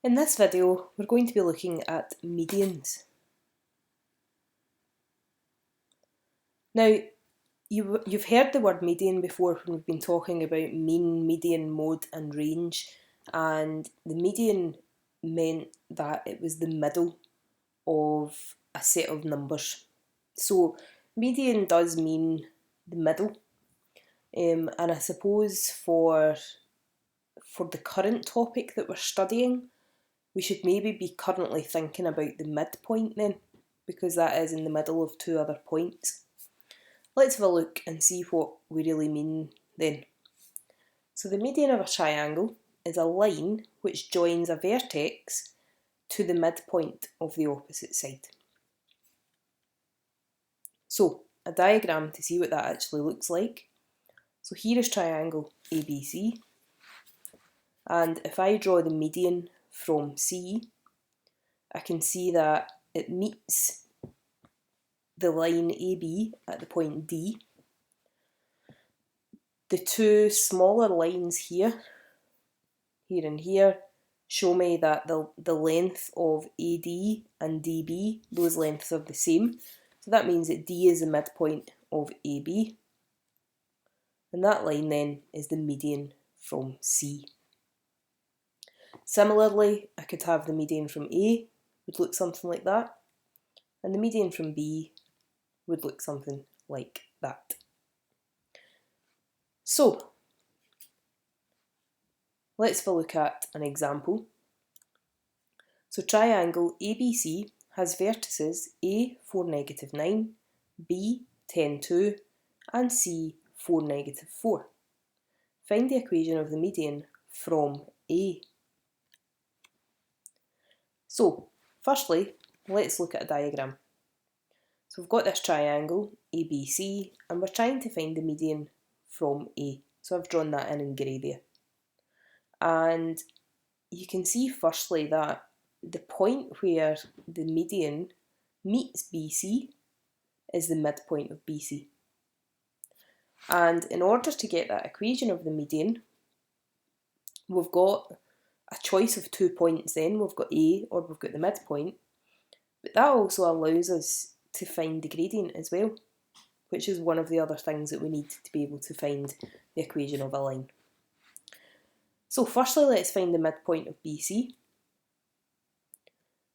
In this video, we're going to be looking at medians. Now, you've heard the word median before when we've been talking about mean, median, mode and range, and the median meant that it was the middle of a set of numbers. So median does mean the middle, and I suppose for the current topic that we're studying, we should maybe be currently thinking about the midpoint then, because that is in the middle of two other points. Let's have a look and see what we really mean then. So the median of a triangle is a line which joins a vertex to the midpoint of the opposite side. So a diagram to see what that actually looks like. So here is triangle ABC, and if I draw the median from C, I can see that it meets the line AB at the point D. The two smaller lines here and here, show me that the length of AD and DB, those lengths are the same. So that means that D is the midpoint of AB. And that line then is the median from C. Similarly, I could have the median from A, would look something like that. And the median from B would look something like that. So, let's have a look at an example. So triangle ABC has vertices A 4, -9, B 10, 2 and C 4, -4. Find the equation of the median from A. So, firstly, let's look at a diagram. So we've got this triangle ABC and we're trying to find the median from A. So I've drawn that in grey there. And you can see firstly that the point where the median meets BC is the midpoint of BC. And in order to get that equation of the median, we've got a choice of 2 points then. We've got A or we've got the midpoint. But that also allows us to find the gradient as well, which is one of the other things that we need to be able to find the equation of a line. So firstly, let's find the midpoint of BC.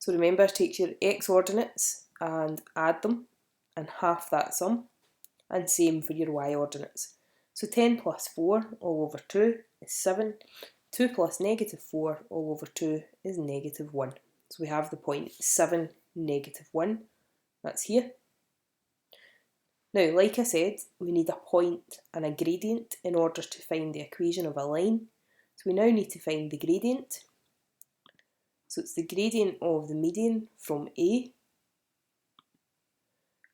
So remember, take your x ordinates and add them and half that sum, and same for your y ordinates. So 10 plus 4 all over 2 is 7, 2 plus -4 all over 2 is -1. So we have the point 7, -1, that's here. Now, like I said, we need a point and a gradient in order to find the equation of a line. So we now need to find the gradient. So it's the gradient of the median from A.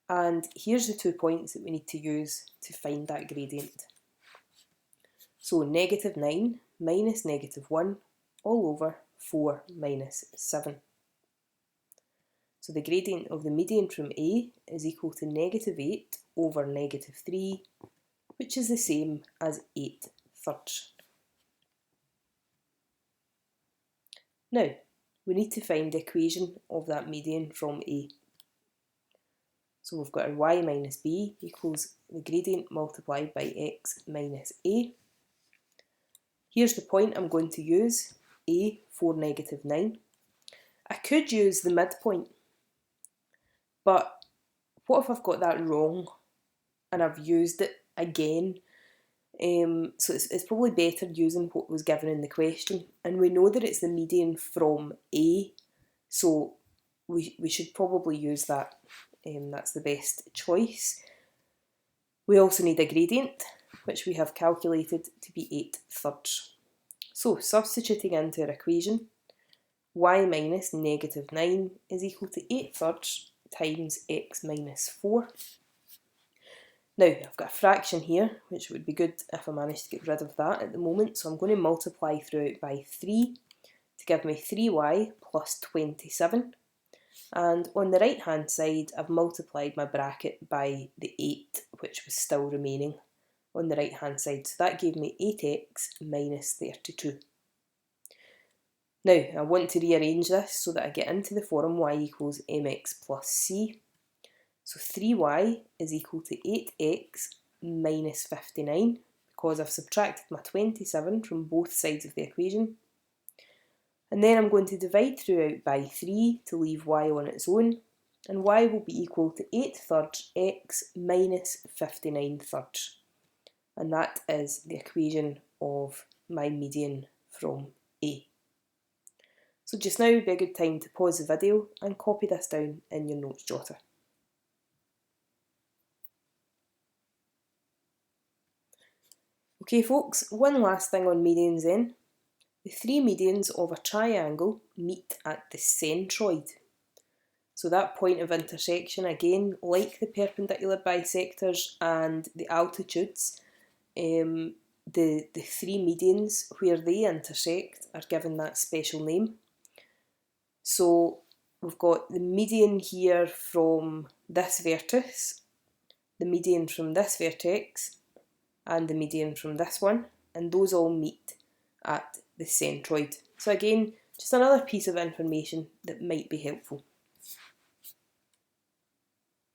And here's the 2 points that we need to use to find that gradient. So -9 minus -1 all over 4 minus 7. So the gradient of the median from A is equal to -8 over -3, which is the same as 8/3. Now, we need to find the equation of that median from A. So we've got our y minus b equals the gradient multiplied by x minus a. Here's the point I'm going to use, A 4, -9. I could use the midpoint, but what if I've got that wrong and I've used it again? So it's probably better using what was given in the question, and we know that it's the median from A, so we should probably use that. That's the best choice. We also need a gradient, which we have calculated to be 8/3. So substituting into our equation, y minus -9 is equal to 8/3 times x minus 4. Now, I've got a fraction here, which would be good if I managed to get rid of that at the moment, so I'm going to multiply through it by 3 to give me 3y plus 27. And on the right hand side, I've multiplied my bracket by the 8, which was still remaining on the right hand side. So that gave me 8x minus 32. Now, I want to rearrange this so that I get into the form y equals mx plus c. So 3y is equal to 8x minus 59, because I've subtracted my 27 from both sides of the equation. And then I'm going to divide throughout by 3 to leave y on its own, and y will be equal to 8 thirds x minus 59 thirds. And that is the equation of my median from A. So just now would be a good time to pause the video and copy this down in your notes jotter. Okay folks, one last thing on medians then. The three medians of a triangle meet at the centroid. So that point of intersection, again, like the perpendicular bisectors and the altitudes, the three medians where they intersect are given that special name. So we've got the median here from this vertex, the median from this vertex, and the median from this one, and those all meet at the centroid. So again, just another piece of information that might be helpful.